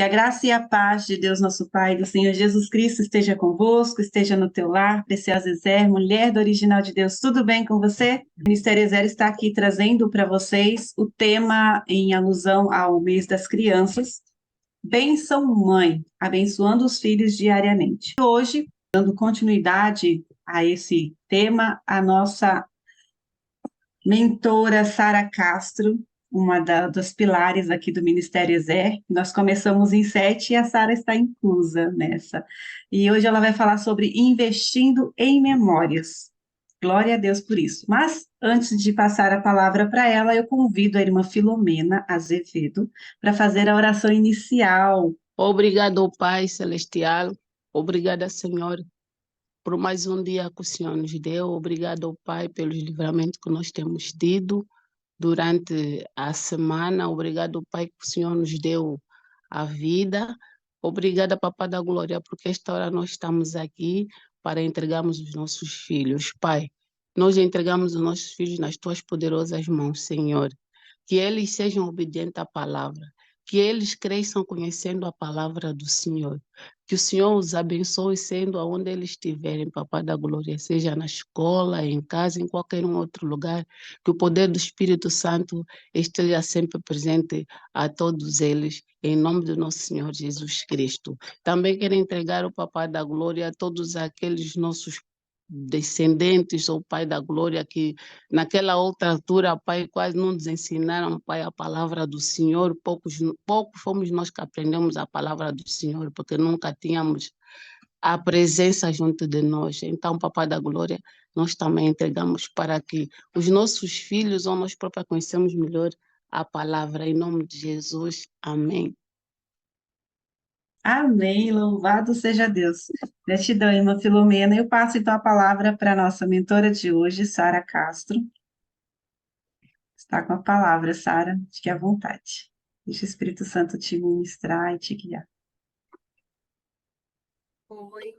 Que a graça e a paz de Deus, nosso Pai, do Senhor Jesus Cristo, esteja convosco, esteja no teu lar, preciosa Ezer, mulher do original de Deus, tudo bem com você? O Ministério Ezer está aqui trazendo para vocês o tema em alusão ao mês das crianças, Bênção Mãe, abençoando os filhos diariamente. Hoje, dando continuidade a esse tema, a nossa mentora Sara Castro, dos pilares aqui do Ministério Ezer. Nós começamos em 7 e a Sara está inclusa nessa. E hoje ela vai falar sobre investindo em memórias. Glória a Deus por isso. Mas antes de passar a palavra para ela, eu convido a irmã Filomena Azevedo para fazer a oração inicial. Obrigado, Pai Celestial. Obrigada, Senhor, por mais um dia que o Senhor nos deu. Obrigado, Pai, pelos livramentos que nós temos tido durante a semana. Obrigado, Pai, que o Senhor nos deu a vida. Obrigada, Papá da Glória, porque esta hora nós estamos aqui para entregarmos os nossos filhos. Pai, nós entregamos os nossos filhos nas tuas poderosas mãos, Senhor. Que eles sejam obedientes à palavra, que eles cresçam conhecendo a palavra do Senhor, que o Senhor os abençoe sendo aonde eles estiverem, Papai da Glória, seja na escola, em casa, em qualquer um outro lugar, que o poder do Espírito Santo esteja sempre presente a todos eles, em nome do nosso Senhor Jesus Cristo. Também quero entregar o Papai da Glória a todos aqueles nossos descendentes ou Pai da Glória que naquela outra altura, Pai, quase não nos ensinaram, Pai, a palavra do Senhor. Pouco fomos nós que aprendemos a palavra do Senhor, porque nunca tínhamos a presença junto de nós. Então, Papai da Glória, nós também entregamos para que os nossos filhos ou nós próprios conhecemos melhor a palavra. Em nome de Jesus. Amém. Amém, louvado seja Deus. Gratidão, irmã Filomena. Eu passo então a palavra para a nossa mentora de hoje, Sara Castro. Está com a palavra, Sara, fique à vontade. Deixa o Espírito Santo te ministrar e te guiar. Oi,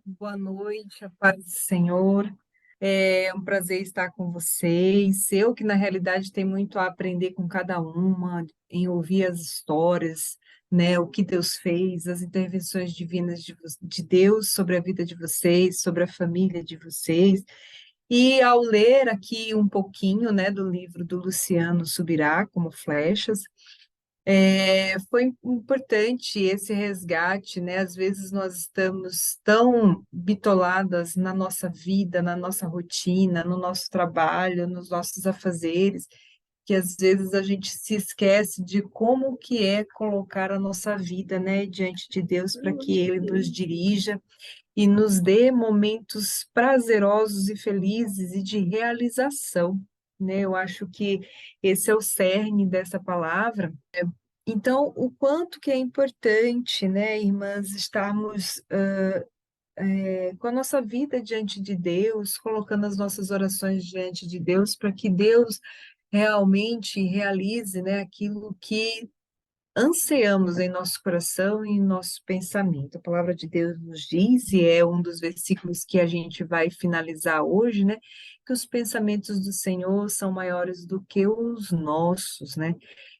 boa noite, a paz do Senhor. É um prazer estar com vocês. Eu que, na realidade, tenho muito a aprender com cada uma, em ouvir as histórias, né, o que Deus fez, as intervenções divinas de Deus sobre a vida de vocês, sobre a família de vocês. E ao ler aqui um pouquinho, né, do livro do Luciano Subirá, Como Flechas, foi importante esse resgate, né? Às vezes nós estamos tão bitoladas na nossa vida, na nossa rotina, no nosso trabalho, nos nossos afazeres, que às vezes a gente se esquece de como que é colocar a nossa vida, né, diante de Deus para que Ele nos dirija e nos dê momentos prazerosos e felizes e de realização, né? Eu acho que esse é o cerne dessa palavra. Então, o quanto que é importante, né, irmãs, estarmos com a nossa vida diante de Deus, colocando as nossas orações diante de Deus, para que Deus realmente realize, né, aquilo que anseamos em nosso coração e em nosso pensamento. A palavra de Deus nos diz, e é um dos versículos que a gente vai finalizar hoje, né, que os pensamentos do Senhor são maiores do que os nossos, né?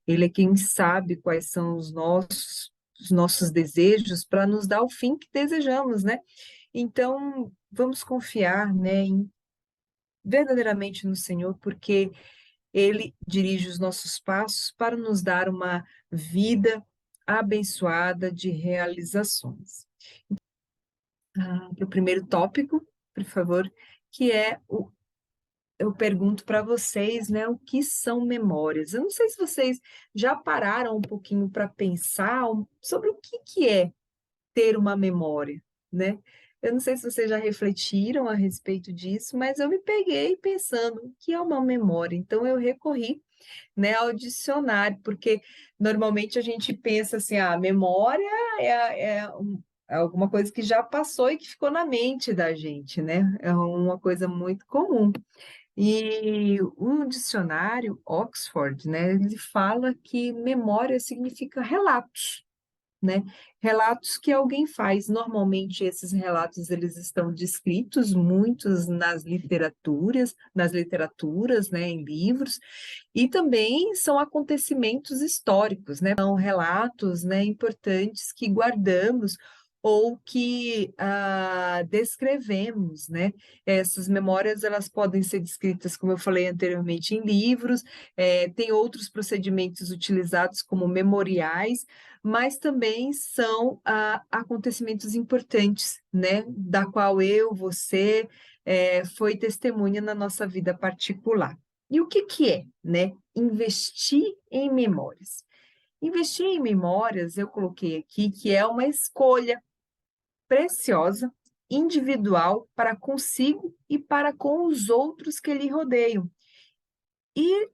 Ele é quem sabe quais são os nossos desejos para nos dar o fim que desejamos, né? Então, vamos confiar, né, verdadeiramente no Senhor, porque Ele dirige os nossos passos para nos dar uma vida abençoada de realizações. Para o primeiro tópico, por favor, que é eu pergunto para vocês, né, o que são memórias? Eu não sei se vocês já pararam um pouquinho para pensar sobre o que é ter uma memória, né? Eu não sei se vocês já refletiram a respeito disso, mas eu me peguei pensando o que é uma memória. Então eu recorri, né, ao dicionário, porque normalmente a gente pensa assim, a memória é alguma coisa que já passou e que ficou na mente da gente, né? É uma coisa muito comum. E o dicionário Oxford, né, ele fala que memória significa relatos, né? Relatos que alguém faz. Normalmente esses relatos eles estão descritos muitos nas literaturas, né, em livros, e também são acontecimentos históricos, né? São relatos, né, importantes que guardamos ou que descrevemos, né? Essas memórias elas podem ser descritas, como eu falei anteriormente, em livros, tem outros procedimentos utilizados como memoriais, mas também são acontecimentos importantes, né? Da qual eu, você, foi testemunha na nossa vida particular. E o que que é, né? Investir em memórias. Investir em memórias, eu coloquei aqui, que é uma escolha preciosa, individual, para consigo e para com os outros que lhe rodeiam. E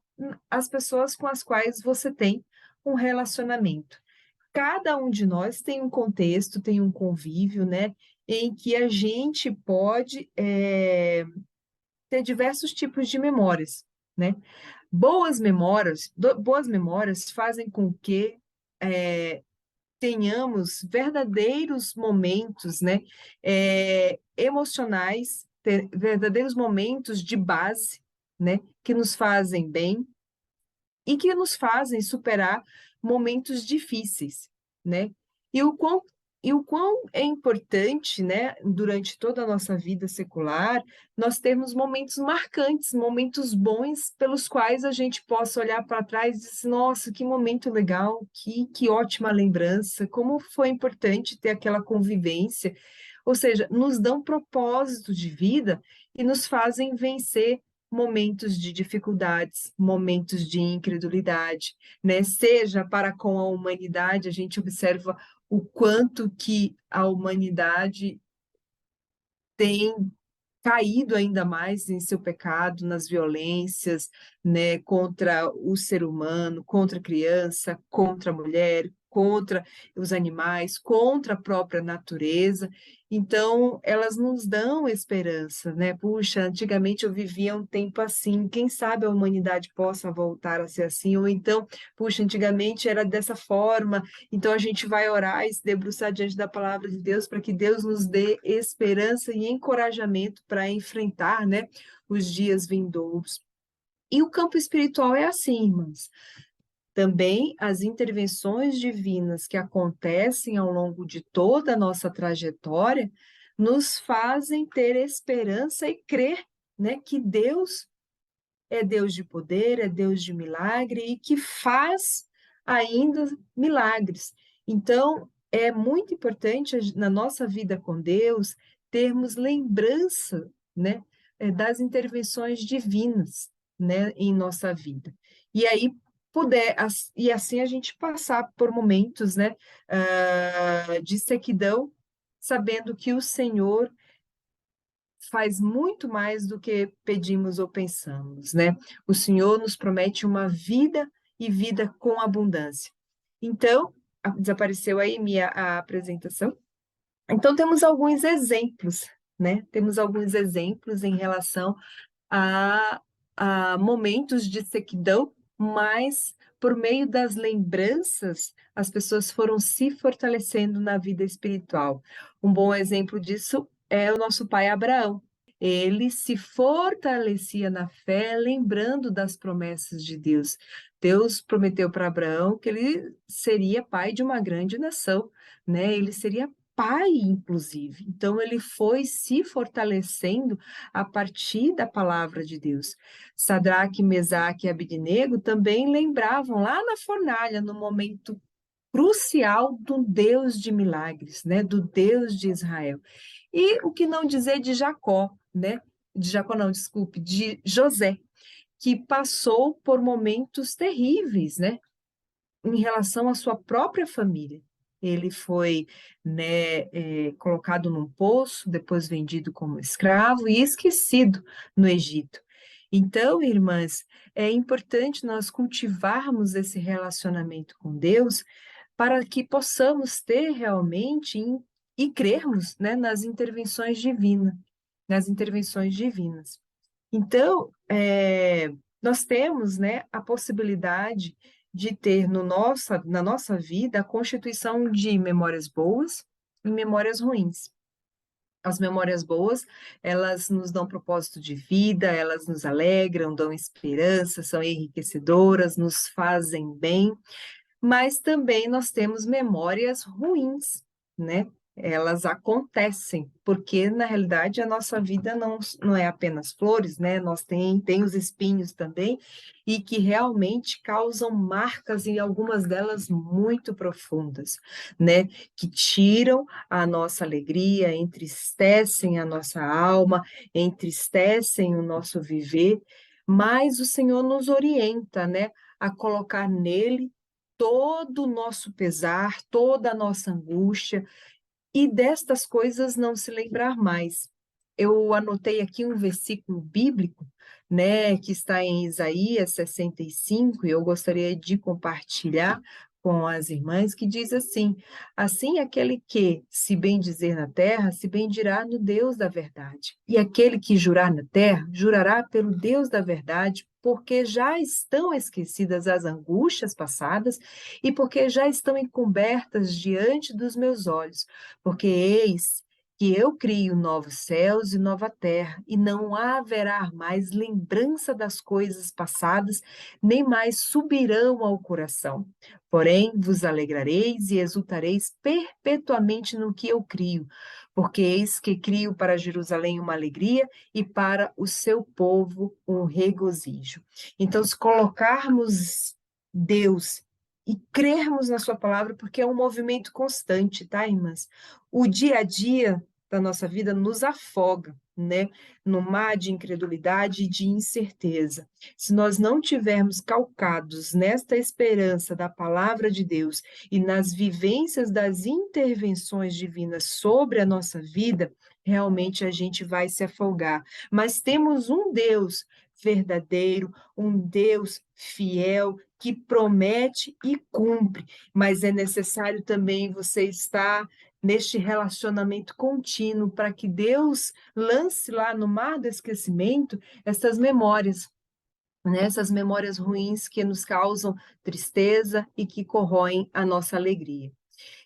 as pessoas com as quais você tem um relacionamento. Cada um de nós tem um contexto, tem um convívio, né? Em que a gente pode ter diversos tipos de memórias, né? Boas memórias fazem com que tenhamos verdadeiros momentos, né, emocionais, verdadeiros momentos de base, né, que nos fazem bem e que nos fazem superar momentos difíceis, né? E o quão é importante, né, durante toda a nossa vida secular, nós termos momentos marcantes, momentos bons, pelos quais a gente possa olhar para trás e dizer, nossa, que momento legal, que ótima lembrança, como foi importante ter aquela convivência. Ou seja, nos dão propósito de vida e nos fazem vencer momentos de dificuldades, momentos de incredulidade, né? Seja para com a humanidade, a gente observa o quanto que a humanidade tem caído ainda mais em seu pecado, nas violências, né, contra o ser humano, contra a criança, contra a mulher, contra os animais, contra a própria natureza. Então, elas nos dão esperança, né? Puxa, antigamente eu vivia um tempo assim, quem sabe a humanidade possa voltar a ser assim, ou então, puxa, antigamente era dessa forma, então a gente vai orar e se debruçar diante da palavra de Deus para que Deus nos dê esperança e encorajamento para enfrentar, né, os dias vindouros. E o campo espiritual é assim, irmãs. Também as intervenções divinas que acontecem ao longo de toda a nossa trajetória nos fazem ter esperança e crer, né, que Deus é Deus de poder, é Deus de milagre e que faz ainda milagres. Então, é muito importante na nossa vida com Deus termos lembrança, né, das intervenções divinas, né, em nossa vida. E aí e assim a gente passar por momentos, né, de sequidão, sabendo que o Senhor faz muito mais do que pedimos ou pensamos, né? O Senhor nos promete uma vida e vida com abundância. Então, desapareceu aí a apresentação. Então, temos alguns exemplos, né? Temos alguns exemplos em relação a, a momentos de sequidão, mas por meio das lembranças, as pessoas foram se fortalecendo na vida espiritual. Um bom exemplo disso é o nosso pai Abraão. Ele se fortalecia na fé, lembrando das promessas de Deus. Deus prometeu para Abraão que ele seria pai de uma grande nação, né? Ele seria pai, inclusive. Então, ele foi se fortalecendo a partir da palavra de Deus. Sadraque, Mesaque e Abednego também lembravam lá na fornalha, no momento crucial do Deus de milagres, né? Do Deus de Israel. E o que não dizer de Jacó, né? De Jacó não, desculpe, de José, que passou por momentos terríveis, né? Em relação à sua própria família. Ele foi, né, colocado num poço, depois vendido como escravo e esquecido no Egito. Então, irmãs, é importante nós cultivarmos esse relacionamento com Deus para que possamos ter realmente e crermos, né, nas intervenções divinas. Então, nós temos, né, a possibilidade de ter na nossa vida a constituição de memórias boas e memórias ruins. As memórias boas, elas nos dão propósito de vida, elas nos alegram, dão esperança, são enriquecedoras, nos fazem bem, mas também nós temos memórias ruins, né? Elas acontecem, porque na realidade a nossa vida não é apenas flores, né? Nós tem os espinhos também, e que realmente causam marcas, e algumas delas muito profundas, né? Que tiram a nossa alegria, entristecem a nossa alma, entristecem o nosso viver, mas o Senhor nos orienta, né? A colocar nele todo o nosso pesar, toda a nossa angústia, e destas coisas não se lembrar mais. Eu anotei aqui um versículo bíblico, né, que está em Isaías 65, e eu gostaria de compartilhar com as irmãs, que diz assim: assim aquele que se bendizer na terra, se bendirá no Deus da verdade. E aquele que jurar na terra, jurará pelo Deus da verdade, porque já estão esquecidas as angústias passadas e porque já estão encobertas diante dos meus olhos. Porque eis que eu crio novos céus e nova terra, e não haverá mais lembrança das coisas passadas, nem mais subirão ao coração. Porém, vos alegrareis e exultareis perpetuamente no que eu crio, porque eis que crio para Jerusalém uma alegria e para o seu povo um regozijo. Então, se colocarmos Deus e crermos na sua palavra, porque é um movimento constante, tá, irmãs? O dia a dia da nossa vida nos afoga, né? No mar de incredulidade e de incerteza. Se nós não tivermos calcados nesta esperança da palavra de Deus e nas vivências das intervenções divinas sobre a nossa vida, realmente a gente vai se afogar. Mas temos um Deus verdadeiro, um Deus fiel, que promete e cumpre, mas é necessário também você estar neste relacionamento contínuo para que Deus lance lá no mar do esquecimento essas memórias, né? Essas memórias ruins que nos causam tristeza e que corroem a nossa alegria.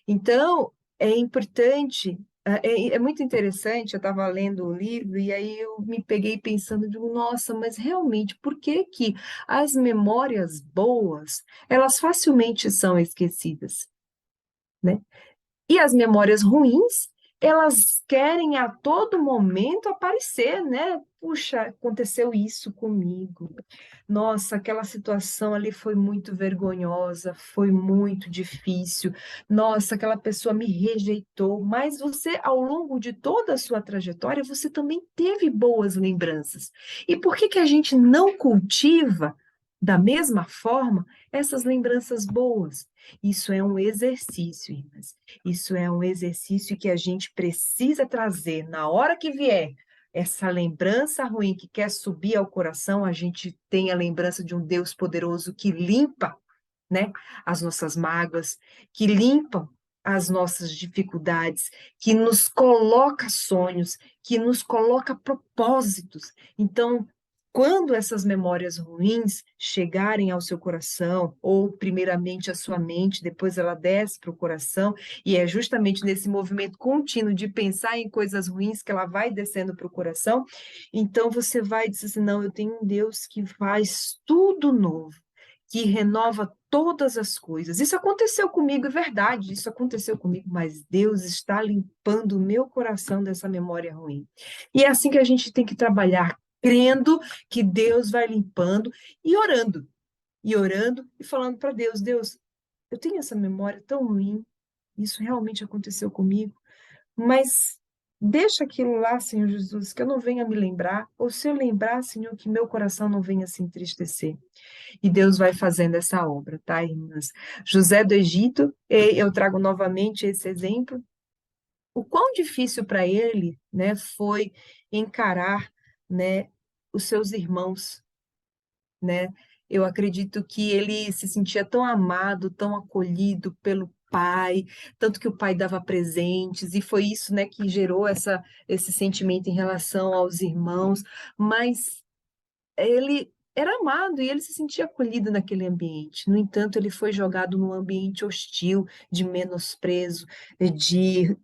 Então, é importante, é muito interessante, eu estava lendo o livro e aí eu me peguei pensando, digo, nossa, mas realmente, por que que as memórias boas, elas facilmente são esquecidas, né? E as memórias ruins, elas querem a todo momento aparecer, né? Puxa, aconteceu isso comigo. Nossa, aquela situação ali foi muito vergonhosa, foi muito difícil. Nossa, aquela pessoa me rejeitou. Mas você, ao longo de toda a sua trajetória, você também teve boas lembranças. E por que que a gente não cultiva da mesma forma essas lembranças boas? Isso é um exercício, irmãs. Isso é um exercício que a gente precisa trazer na hora que vier essa lembrança ruim que quer subir ao coração. A gente tem a lembrança de um Deus poderoso que limpa, né, as nossas mágoas, que limpa as nossas dificuldades, que nos coloca sonhos, que nos coloca propósitos. Então, quando essas memórias ruins chegarem ao seu coração, ou primeiramente à sua mente, depois ela desce para o coração, e é justamente nesse movimento contínuo de pensar em coisas ruins que ela vai descendo para o coração, então você vai dizer assim, não, eu tenho um Deus que faz tudo novo, que renova todas as coisas. Isso aconteceu comigo, é verdade, isso aconteceu comigo, mas Deus está limpando o meu coração dessa memória ruim. E é assim que a gente tem que trabalhar, crendo que Deus vai limpando e orando e falando para Deus, Deus, eu tenho essa memória tão ruim, isso realmente aconteceu comigo, mas deixa aquilo lá, Senhor Jesus, que eu não venha me lembrar, ou se eu lembrar, Senhor, que meu coração não venha se entristecer. E Deus vai fazendo essa obra, tá, irmãs? José do Egito, eu trago novamente esse exemplo, o quão difícil para ele, né, foi encarar, né, os seus irmãos, né? Eu acredito que ele se sentia tão amado, tão acolhido pelo pai, tanto que o pai dava presentes, e foi isso, né, que gerou esse sentimento em relação aos irmãos, mas ele era amado e ele se sentia acolhido naquele ambiente. No entanto, ele foi jogado num ambiente hostil, de menosprezo, de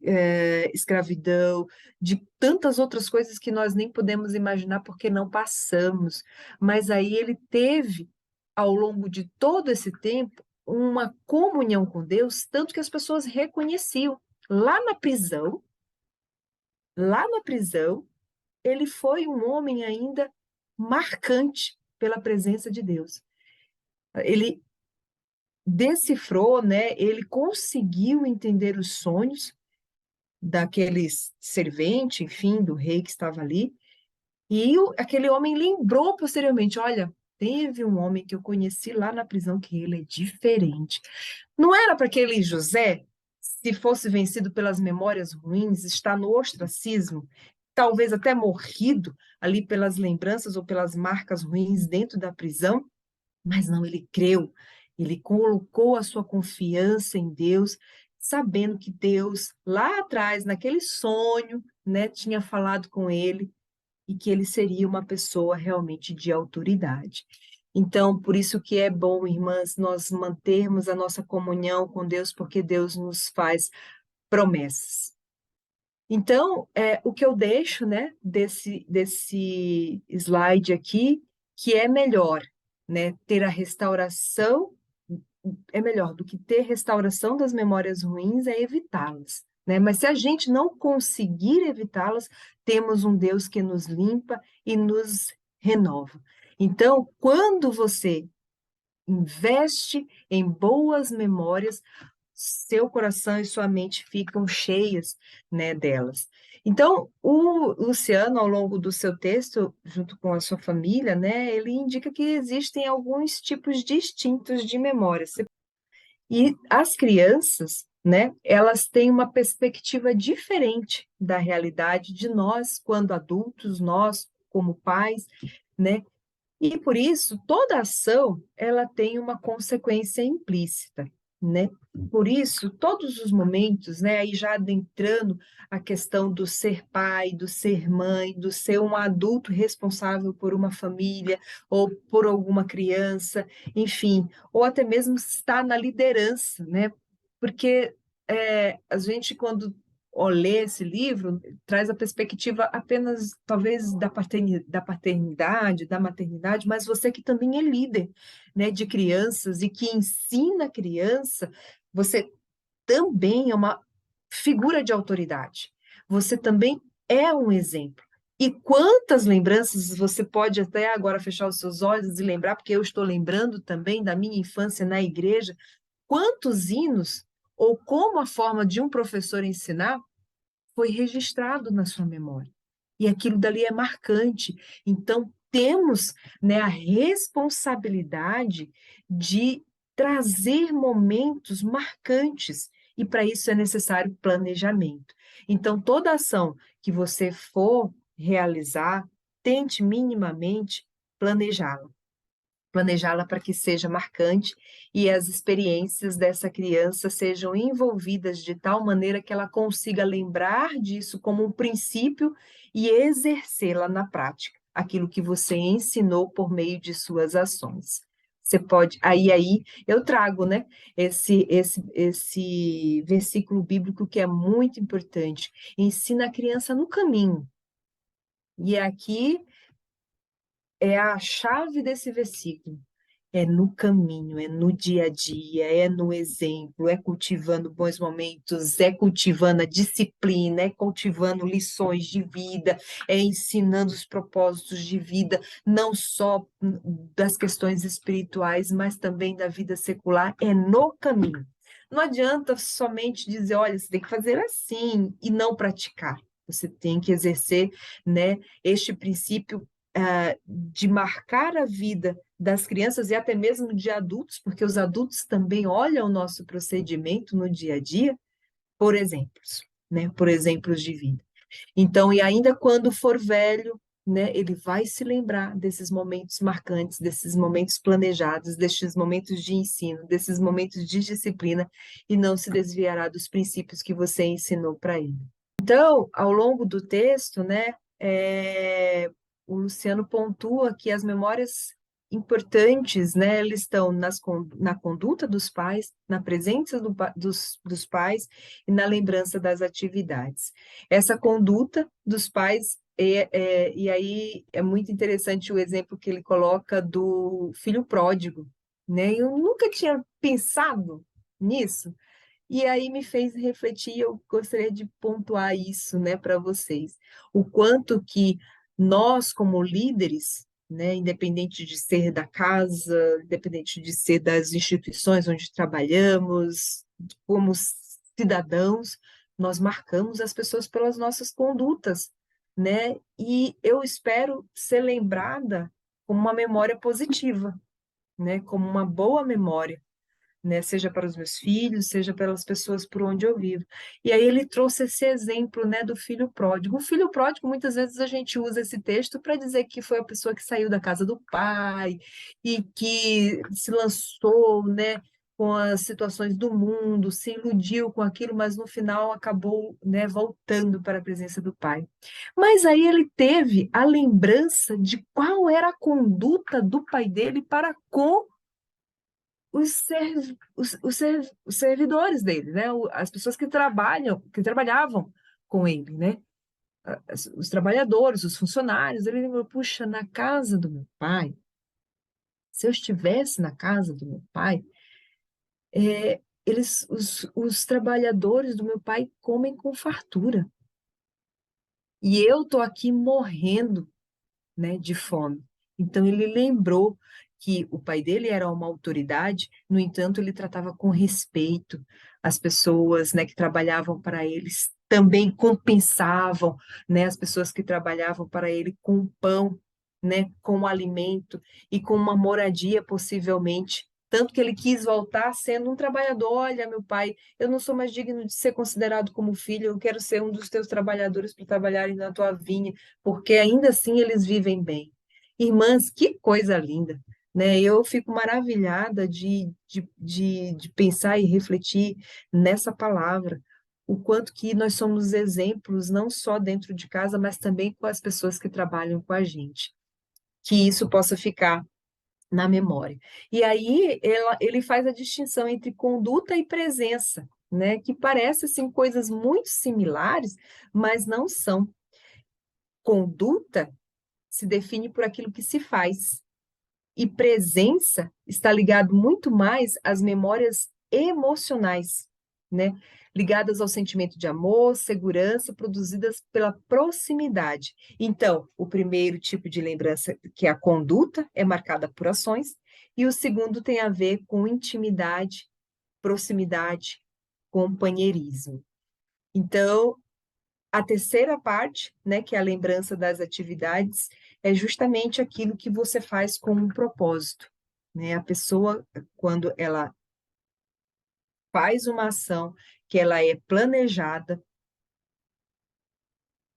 escravidão, de tantas outras coisas que nós nem podemos imaginar porque não passamos. Mas aí ele teve, ao longo de todo esse tempo, uma comunhão com Deus, tanto que as pessoas reconheciam. Lá na prisão, ele foi um homem ainda marcante pela presença de Deus. Ele decifrou, né? Ele conseguiu entender os sonhos daquele servente, enfim, do rei que estava ali. E aquele homem lembrou posteriormente: olha, teve um homem que eu conheci lá na prisão que ele é diferente. Não era para aquele José, se fosse vencido pelas memórias ruins, estar no ostracismo, talvez até morrido ali pelas lembranças ou pelas marcas ruins dentro da prisão? Mas não, ele creu, ele colocou a sua confiança em Deus, sabendo que Deus, lá atrás, naquele sonho, né, tinha falado com ele e que ele seria uma pessoa realmente de autoridade. Então, por isso que é bom, irmãs, nós mantermos a nossa comunhão com Deus, porque Deus nos faz promessas. Então, o que eu deixo, né, desse slide aqui, que é melhor, né, ter a restauração, é melhor do que ter restauração das memórias ruins, é evitá-las, né? Mas se a gente não conseguir evitá-las, temos um Deus que nos limpa e nos renova. Então, quando você investe em boas memórias, seu coração e sua mente ficam cheias, né, delas. Então, o Luciano, ao longo do seu texto, junto com a sua família, né, ele indica que existem alguns tipos distintos de memória. E as crianças, né, elas têm uma perspectiva diferente da realidade de nós, quando adultos, nós, como pais, né? E por isso, toda ação, ela tem uma consequência implícita, né? Por isso, todos os momentos, né, aí já adentrando a questão do ser pai, do ser mãe, do ser um adulto responsável por uma família ou por alguma criança, enfim, ou até mesmo estar na liderança, né? Porque a gente, quando lê esse livro, traz a perspectiva apenas, talvez, da paternidade, da maternidade, mas você que também é líder, né, de crianças e que ensina a criança, você também é uma figura de autoridade. Você também é um exemplo. E quantas lembranças você pode até agora fechar os seus olhos e lembrar, porque eu estou lembrando também da minha infância na igreja, quantos hinos, ou como a forma de um professor ensinar, foi registrado na sua memória. E aquilo dali é marcante. Então, temos, né, a responsabilidade de trazer momentos marcantes, e para isso é necessário planejamento. Então, toda ação que você for realizar, tente minimamente planejá-la para que seja marcante e as experiências dessa criança sejam envolvidas de tal maneira que ela consiga lembrar disso como um princípio e exercê-la na prática, aquilo que você ensinou por meio de suas ações. Você pode, aí eu trago, né, esse versículo bíblico que é muito importante. Ensina a criança no caminho. E aqui é a chave desse versículo. É no caminho, é no dia a dia, é no exemplo, é cultivando bons momentos, é cultivando a disciplina, é cultivando lições de vida, é ensinando os propósitos de vida, não só das questões espirituais, mas também da vida secular, é no caminho. Não adianta somente dizer, olha, você tem que fazer assim e não praticar. Você tem que exercer, né, este princípio de marcar a vida das crianças e até mesmo de adultos, porque os adultos também olham o nosso procedimento no dia a dia, por exemplos, né? Por exemplos de vida. Então, e ainda quando for velho, né, ele vai se lembrar desses momentos marcantes, desses momentos planejados, desses momentos de ensino, desses momentos de disciplina, e não se desviará dos princípios que você ensinou para ele. Então, ao longo do texto, né, o Luciano pontua que as memórias importantes, né? Eles estão na conduta dos pais, na presença dos pais e na lembrança das atividades. Essa conduta dos pais, e aí é muito interessante o exemplo que ele coloca do filho pródigo, né? Eu nunca tinha pensado nisso, e aí me fez refletir, eu gostaria de pontuar isso, né, para vocês. O quanto que nós, como líderes, né, independente de ser da casa, independente de ser das instituições onde trabalhamos, como cidadãos, nós marcamos as pessoas pelas nossas condutas, né? E eu espero ser lembrada como uma memória positiva, né, como uma boa memória, né? Seja para os meus filhos, seja pelas pessoas por onde eu vivo. E aí ele trouxe esse exemplo, né, do filho pródigo. O filho pródigo, muitas vezes a gente usa esse texto para dizer que foi a pessoa que saiu da casa do pai e que se lançou, né, com as situações do mundo, se iludiu com aquilo, mas no final acabou, né, voltando para a presença do pai. Mas aí ele teve a lembrança de qual era a conduta do pai dele para com os servidores dele, né? As pessoas que trabalhavam com ele, né? Os trabalhadores, os funcionários. Ele lembrou, puxa, na casa do meu pai, se eu estivesse na casa do meu pai, os trabalhadores do meu pai comem com fartura. E eu tô aqui morrendo, né, de fome. Então ele lembrou que o pai dele era uma autoridade, no entanto, ele tratava com respeito as pessoas, né, que trabalhavam para eles, também compensavam, né, as pessoas que trabalhavam para ele com o pão, né, com o alimento e com uma moradia possivelmente. Tanto que ele quis voltar sendo um trabalhador. Olha, meu pai, eu não sou mais digno de ser considerado como filho, eu quero ser um dos teus trabalhadores para trabalharem na tua vinha, porque ainda assim eles vivem bem. Irmãs, que coisa linda, né? Eu fico maravilhada de pensar e refletir nessa palavra, o quanto que nós somos exemplos, não só dentro de casa, mas também com as pessoas que trabalham com a gente. Que isso possa ficar na memória. E aí ele faz a distinção entre conduta e presença, né? Que parece assim coisas muito similares, mas não são. Conduta se define por aquilo que se faz. E presença está ligado muito mais às memórias emocionais, né? Ligadas ao sentimento de amor, segurança, produzidas pela proximidade. Então, o primeiro tipo de lembrança, que é a conduta, é marcada por ações, e o segundo tem a ver com intimidade, proximidade, companheirismo. Então, a terceira parte, né, que é a lembrança das atividades, é justamente aquilo que você faz com um propósito, né? A pessoa, quando ela faz uma ação que ela é planejada,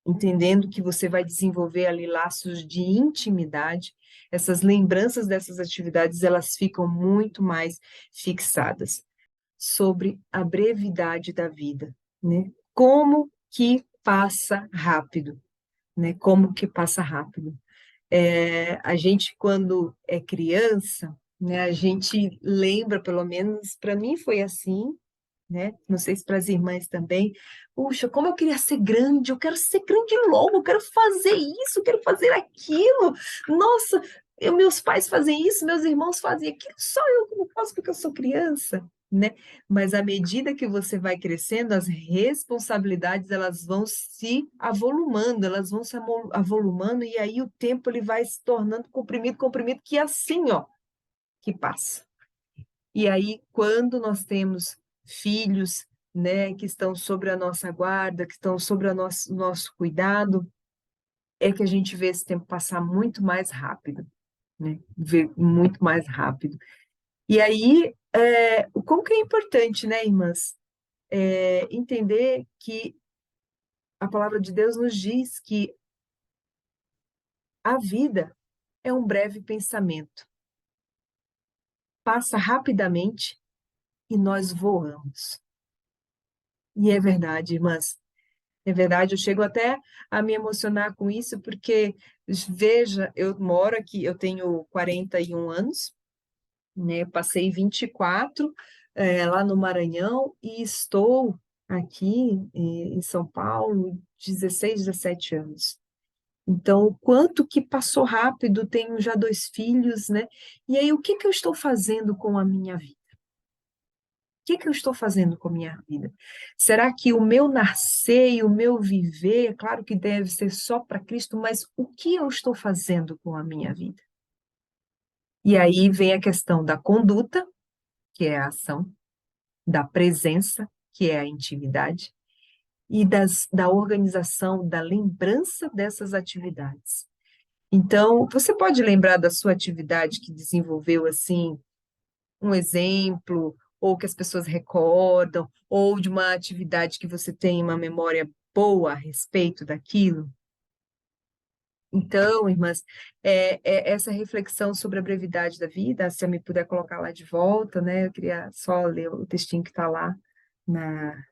entendendo que você vai desenvolver ali laços de intimidade, essas lembranças dessas atividades, elas ficam muito mais fixadas sobre a brevidade da vida, né? Como que passa rápido, né? Como que passa rápido. A gente, quando é criança, né, a gente lembra, pelo menos para mim foi assim, né? Não sei se para as irmãs também. Puxa, como eu queria ser grande, eu quero ser grande logo, eu quero fazer isso, eu quero fazer aquilo. Nossa, meus pais fazem isso, meus irmãos fazem aquilo, só eu que não faço porque eu sou criança, né? Mas à medida que você vai crescendo, as responsabilidades elas vão se avolumando, elas vão se avolumando e aí o tempo ele vai se tornando comprimido, comprimido, que é assim, ó, que passa. E aí, quando nós temos filhos, né, que estão sobre a nossa guarda, que estão sobre o nosso cuidado, é que a gente vê esse tempo passar muito mais rápido, né? Vê muito mais rápido. E aí, como que é importante, né, irmãs, entender que a palavra de Deus nos diz que a vida é um breve pensamento, passa rapidamente e nós voamos. E é verdade, irmãs. É verdade, eu chego até a me emocionar com isso, porque, veja, eu moro aqui, eu tenho 41 anos, né? Passei 24 lá no Maranhão e estou aqui em São Paulo 16, 17 anos. Então, o quanto que passou rápido, tenho já 2 filhos, né? E aí, o que que eu estou fazendo com a minha vida? O que que eu estou fazendo com a minha vida? Será que o meu nascer e o meu viver, claro que deve ser só para Cristo, mas o que eu estou fazendo com a minha vida? E aí vem a questão da conduta, que é a ação, da presença, que é a intimidade, e da organização, da lembrança dessas atividades. Então, você pode lembrar da sua atividade que desenvolveu assim um exemplo, ou que as pessoas recordam, ou de uma atividade que você tem uma memória boa a respeito daquilo? Então, irmãs, essa reflexão sobre a brevidade da vida, se eu me puder colocar lá de volta, né? Eu queria só ler o textinho que está lá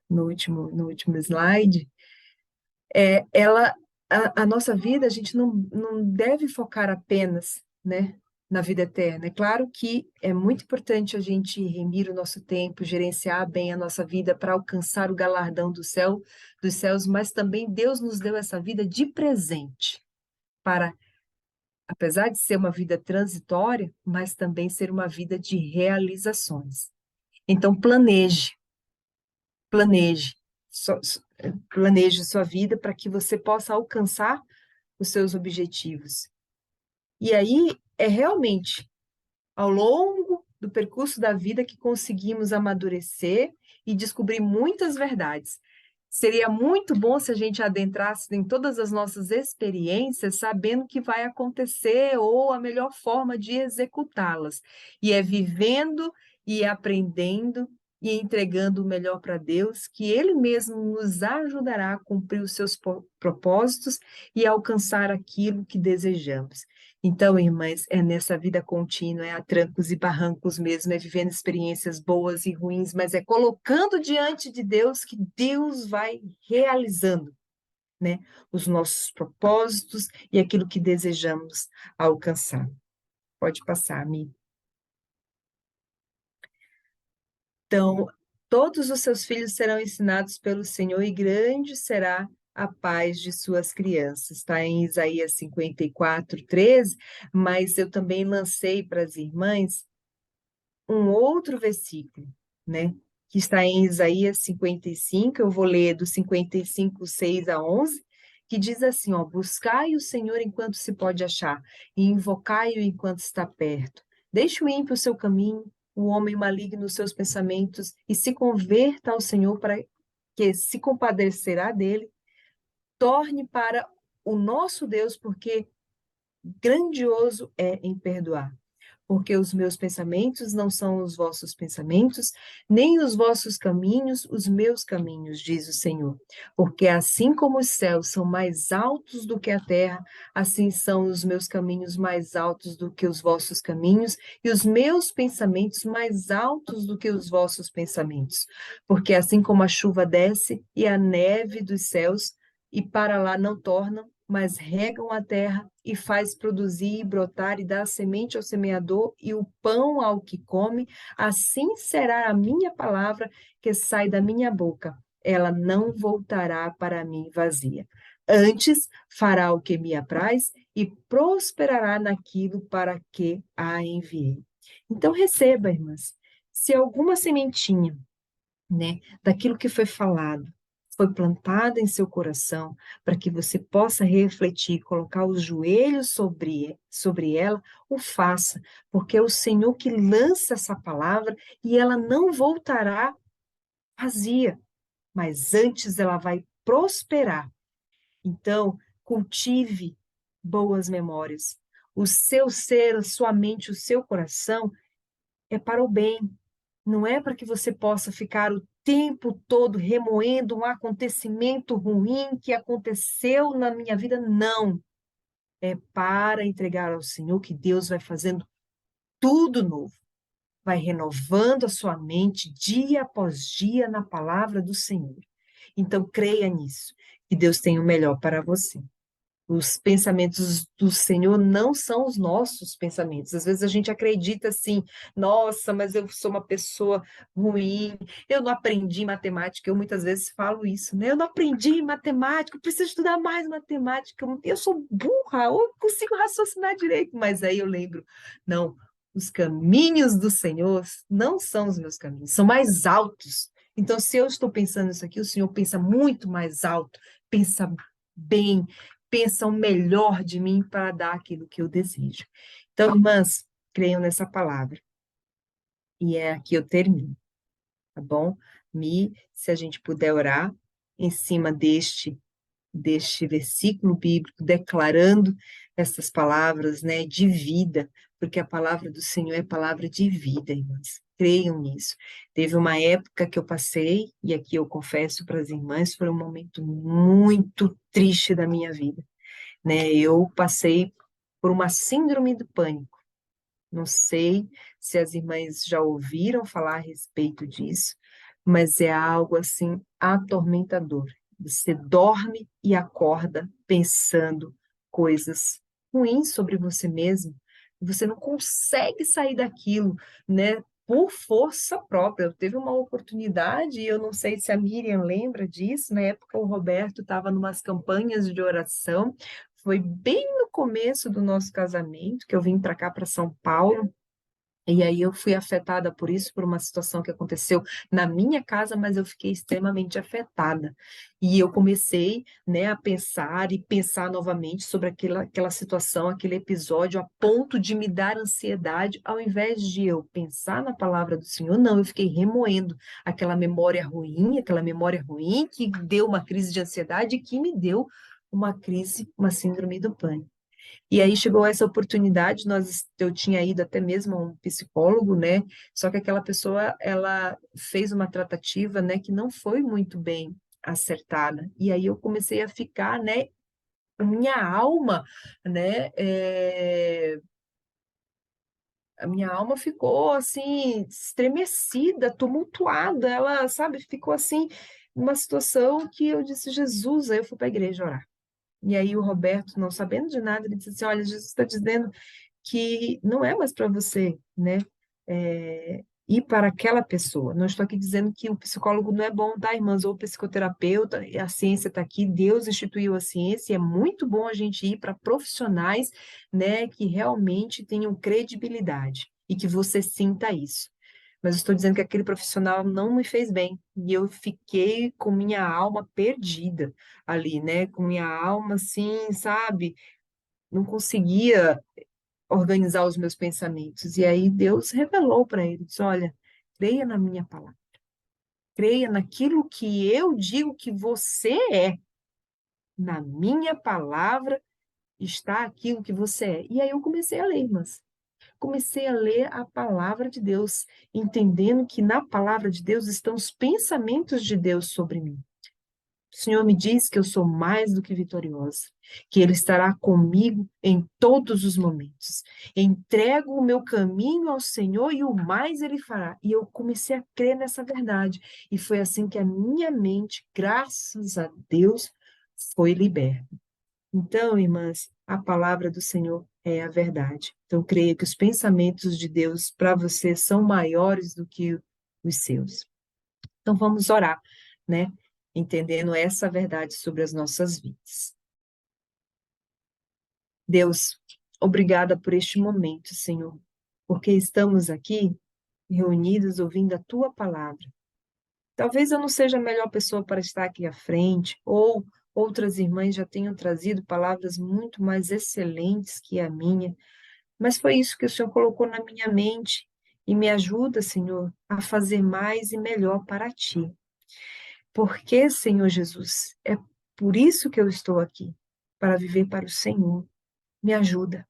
no último slide. Ela, a nossa vida, a gente não deve focar apenas, né, na vida eterna. É claro que é muito importante a gente remir o nosso tempo, gerenciar bem a nossa vida para alcançar o galardão dos céus, mas também Deus nos deu essa vida de presente para, apesar de ser uma vida transitória, mas também ser uma vida de realizações. Então, planeje, planeje sua vida para que você possa alcançar os seus objetivos. E aí é realmente ao longo do percurso da vida que conseguimos amadurecer e descobrir muitas verdades. Seria muito bom se a gente adentrasse em todas as nossas experiências sabendo o que vai acontecer ou a melhor forma de executá-las. E é vivendo e aprendendo e entregando o melhor para Deus, que Ele mesmo nos ajudará a cumprir os seus propósitos e alcançar aquilo que desejamos. Então, irmãs, é nessa vida contínua, é a trancos e barrancos mesmo, é vivendo experiências boas e ruins, mas é colocando diante de Deus que Deus vai realizando, né, os nossos propósitos e aquilo que desejamos alcançar. Pode passar, Mi. Então, todos os seus filhos serão ensinados pelo Senhor e grande será a paz de suas crianças. Está em Isaías 54, 13, mas eu também lancei para as irmãs um outro versículo, né? Que está em Isaías 55, eu vou ler do 55, 6 a 11, que diz assim, ó, buscai o Senhor enquanto se pode achar, e invocai-o enquanto está perto. Deixe o ímpio o seu caminho, o homem maligno os seus pensamentos, e se converta ao Senhor para que se compadecerá dele, torne para o nosso Deus, porque grandioso é em perdoar. Porque os meus pensamentos não são os vossos pensamentos, nem os vossos caminhos os meus caminhos, diz o Senhor. Porque assim como os céus são mais altos do que a terra, assim são os meus caminhos mais altos do que os vossos caminhos, e os meus pensamentos mais altos do que os vossos pensamentos. Porque assim como a chuva desce e a neve dos céus, e para lá não tornam, mas regam a terra e faz produzir e brotar e dá a semente ao semeador e o pão ao que come, assim será a minha palavra que sai da minha boca. Ela não voltará para mim vazia. Antes fará o que me apraz e prosperará naquilo para que a enviei. Então receba, irmãs, se alguma sementinha, né, daquilo que foi falado, foi plantada em seu coração, para que você possa refletir, colocar os joelhos sobre ela, o faça, porque é o Senhor que lança essa palavra e ela não voltará vazia, mas antes ela vai prosperar. Então, cultive boas memórias. O seu ser, a sua mente, o seu coração é para o bem, não é para que você possa ficar o tempo todo remoendo um acontecimento ruim que aconteceu na minha vida, não. É para entregar ao Senhor que Deus vai fazendo tudo novo. Vai renovando a sua mente dia após dia na palavra do Senhor. Então, creia nisso, que Deus tem o melhor para você. Os pensamentos do Senhor não são os nossos pensamentos. Às vezes a gente acredita assim, nossa, mas eu sou uma pessoa ruim, eu não aprendi matemática. Eu muitas vezes falo isso, né? Eu não aprendi matemática, eu preciso estudar mais matemática. Eu sou burra, eu consigo raciocinar direito. Mas aí eu lembro, não, os caminhos do Senhor não são os meus caminhos, são mais altos. Então, se eu estou pensando isso aqui, o Senhor pensa muito mais alto, pensa bem, pensa o melhor de mim para dar aquilo que eu desejo. Então, irmãs, creiam nessa palavra. E é aqui eu termino, tá bom? Se a gente puder orar em cima deste versículo bíblico, declarando essas palavras, né, de vida, porque a palavra do Senhor é palavra de vida, irmãs. Creiam nisso. Teve uma época que eu passei, e aqui eu confesso para as irmãs, foi um momento muito triste da minha vida, né? Eu passei por uma síndrome do pânico. Não sei se as irmãs já ouviram falar a respeito disso, mas é algo assim atormentador. Você dorme e acorda pensando coisas ruins sobre você mesmo, e você não consegue sair daquilo, né? Por força própria. Eu teve uma oportunidade, e eu não sei se a Miriam lembra disso, na época o Roberto estava em umas campanhas de oração, foi bem no começo do nosso casamento, que eu vim para cá, para São Paulo, e aí eu fui afetada por isso, por uma situação que aconteceu na minha casa, mas eu fiquei extremamente afetada. E eu comecei, né, a pensar e pensar novamente sobre aquela situação, aquele episódio, a ponto de me dar ansiedade, ao invés de eu pensar na palavra do Senhor, não, eu fiquei remoendo aquela memória ruim que deu uma crise de ansiedade e que me deu uma crise, uma síndrome do pânico. E aí chegou essa oportunidade, eu tinha ido até mesmo a um psicólogo, né? Só que aquela pessoa, ela fez uma tratativa, né, que não foi muito bem acertada. E aí eu comecei a ficar, né, a minha alma, né, a minha alma ficou assim, estremecida, tumultuada, ela, sabe, ficou assim, numa situação que eu disse, Jesus, aí eu fui para a igreja orar. E aí o Roberto, não sabendo de nada, ele disse assim, olha, Jesus está dizendo que não é mais para você, né, ir para aquela pessoa. Não estou aqui dizendo que o psicólogo não é bom, tá, irmãs? Ou o psicoterapeuta, a ciência está aqui, Deus instituiu a ciência, e é muito bom a gente ir para profissionais, né, que realmente tenham credibilidade e que você sinta isso. Mas eu estou dizendo que aquele profissional não me fez bem, e eu fiquei com minha alma perdida ali, né, com minha alma assim, sabe? Não conseguia organizar os meus pensamentos. E aí Deus revelou para ele, disse, olha, creia na minha palavra, creia naquilo que eu digo que você é. Na minha palavra está aquilo que você é. E aí eu comecei a ler, irmãs. Comecei a ler a palavra de Deus, entendendo que na palavra de Deus estão os pensamentos de Deus sobre mim. O Senhor me diz que eu sou mais do que vitoriosa, que Ele estará comigo em todos os momentos. Entrego o meu caminho ao Senhor e o mais Ele fará. E eu comecei a crer nessa verdade. E foi assim que a minha mente, graças a Deus, foi liberta. Então, irmãs, a palavra do Senhor é a verdade. Então, creia que os pensamentos de Deus para você são maiores do que os seus. Então, vamos orar, né? Entendendo essa verdade sobre as nossas vidas. Deus, obrigada por este momento, Senhor, porque estamos aqui reunidos ouvindo a Tua palavra. Talvez eu não seja a melhor pessoa para estar aqui à frente, ou outras irmãs já tenham trazido palavras muito mais excelentes que a minha, mas foi isso que o Senhor colocou na minha mente e me ajuda, Senhor, a fazer mais e melhor para Ti. Porque, Senhor Jesus, é por isso que eu estou aqui, para viver para o Senhor. Me ajuda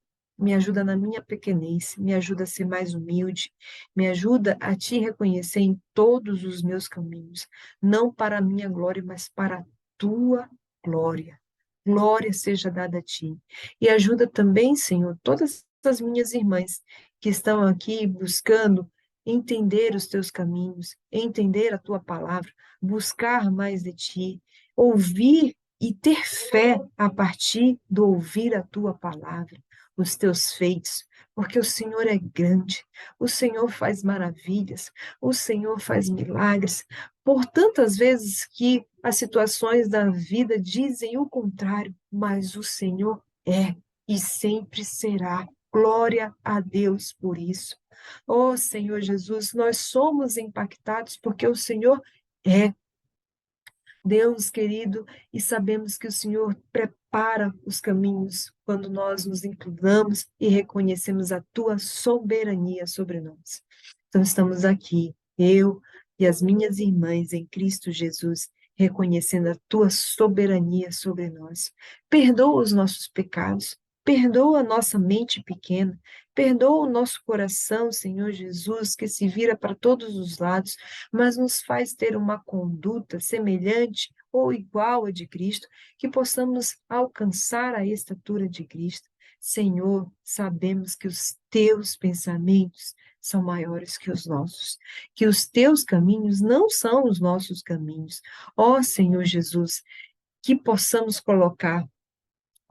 na minha pequenez, me ajuda a ser mais humilde, me ajuda a Te reconhecer em todos os meus caminhos, não para a minha glória, mas para a Tua glória. Glória seja dada a Ti. E ajuda também, Senhor, todas as minhas irmãs que estão aqui buscando entender os teus caminhos, entender a tua palavra, buscar mais de ti, ouvir e ter fé a partir do ouvir a tua palavra, os teus feitos, porque o Senhor é grande, o Senhor faz maravilhas, o Senhor faz milagres, por tantas vezes que as situações da vida dizem o contrário, mas o Senhor é e sempre será. Glória a Deus por isso. Oh, Senhor Jesus, nós somos impactados porque o Senhor é Deus querido, e sabemos que o Senhor prepara os caminhos quando nós nos inclinamos e reconhecemos a tua soberania sobre nós. Então, estamos aqui, eu e as minhas irmãs em Cristo Jesus, reconhecendo a tua soberania sobre nós. Perdoa os nossos pecados, perdoa a nossa mente pequena, perdoa o nosso coração, Senhor Jesus, que se vira para todos os lados, mas nos faz ter uma conduta semelhante ou igual à de Cristo, que possamos alcançar a estatura de Cristo. Senhor, sabemos que os teus pensamentos são maiores que os nossos, que os teus caminhos não são os nossos caminhos. Ó Senhor Jesus, que possamos colocar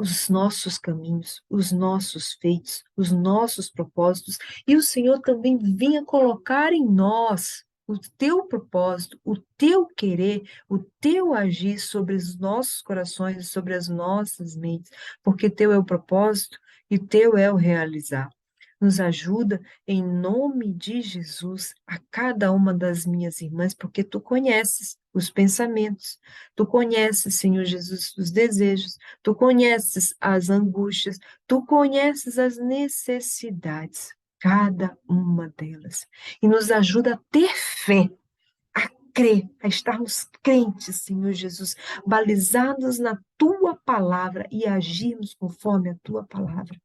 os nossos caminhos, os nossos feitos, os nossos propósitos, e o Senhor também venha colocar em nós o teu propósito, o teu querer, o teu agir sobre os nossos corações, sobre as nossas mentes, porque teu é o propósito e teu é o realizar. Nos ajuda em nome de Jesus a cada uma das minhas irmãs, porque tu conheces os pensamentos, tu conheces, Senhor Jesus, os desejos, tu conheces as angústias, tu conheces as necessidades, cada uma delas. E nos ajuda a ter fé, a crer, a estarmos crentes, Senhor Jesus, balizados na tua palavra e agirmos conforme a tua palavra.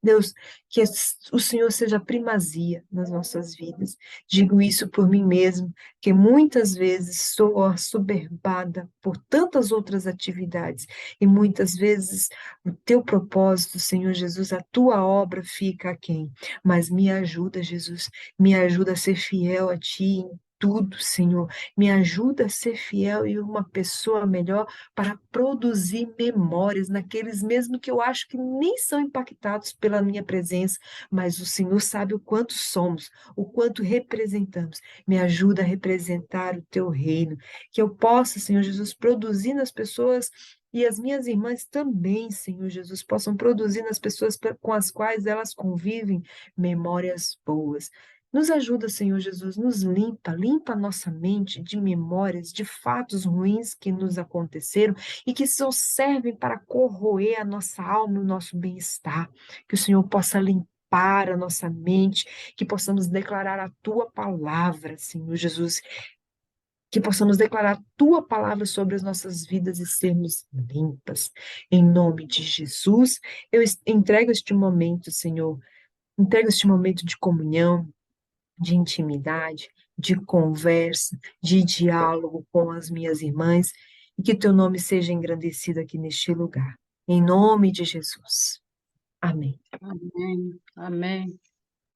Deus, que o Senhor seja primazia nas nossas vidas. Digo isso por mim mesmo, que muitas vezes sou assoberbada por tantas outras atividades, e muitas vezes o teu propósito, Senhor Jesus, a tua obra fica aquém. Mas me ajuda, Jesus, me ajuda a ser fiel a ti em tudo, Senhor. Me ajuda a ser fiel e uma pessoa melhor para produzir memórias naqueles mesmo que eu acho que nem são impactados pela minha presença, mas o Senhor sabe o quanto somos, o quanto representamos. Me ajuda a representar o teu reino, que eu possa, Senhor Jesus, produzir nas pessoas e as minhas irmãs também, Senhor Jesus, possam produzir nas pessoas com as quais elas convivem memórias boas. Nos ajuda, Senhor Jesus, nos limpa a nossa mente de memórias, de fatos ruins que nos aconteceram e que só servem para corroer a nossa alma e o nosso bem-estar. Que o Senhor possa limpar a nossa mente, que possamos declarar a tua palavra, Senhor Jesus, que possamos declarar a tua palavra sobre as nossas vidas e sermos limpas. Em nome de Jesus, eu entrego este momento, Senhor, entrego este momento de comunhão, de intimidade, de conversa, de diálogo com as minhas irmãs, e que teu nome seja engrandecido aqui neste lugar. Em nome de Jesus. Amém. Amém. Amém.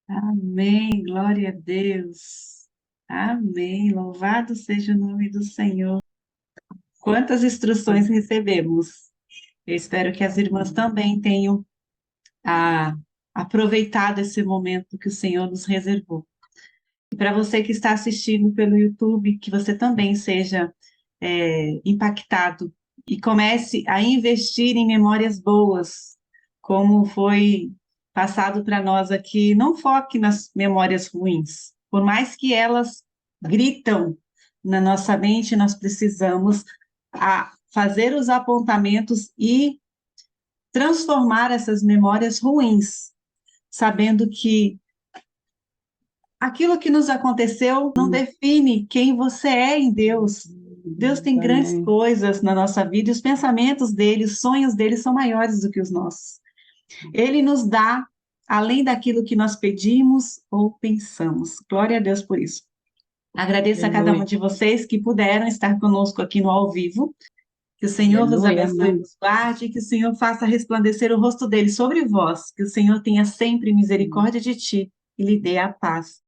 Amém, glória a Deus. Amém, louvado seja o nome do Senhor. Quantas instruções recebemos. Eu espero que as irmãs também tenham aproveitado esse momento que o Senhor nos reservou. E para você que está assistindo pelo YouTube, que você também seja impactado e comece a investir em memórias boas, como foi passado para nós aqui. Não foque nas memórias ruins, por mais que elas gritam na nossa mente, nós precisamos fazer os apontamentos e transformar essas memórias ruins, sabendo que aquilo que nos aconteceu não define quem você é em Deus. Deus tem grandes Amém. coisas na nossa vida e os pensamentos dele, os sonhos dele são maiores do que os nossos. Ele nos dá além daquilo que nós pedimos ou pensamos. Glória a Deus por isso. Agradeço a cada um de vocês que puderam estar conosco aqui no ao vivo. Que o Senhor vos Aleluia, abençoe e amém. vos guarde, que o Senhor faça resplandecer o rosto dele sobre vós, que o Senhor tenha sempre misericórdia de ti e lhe dê a paz.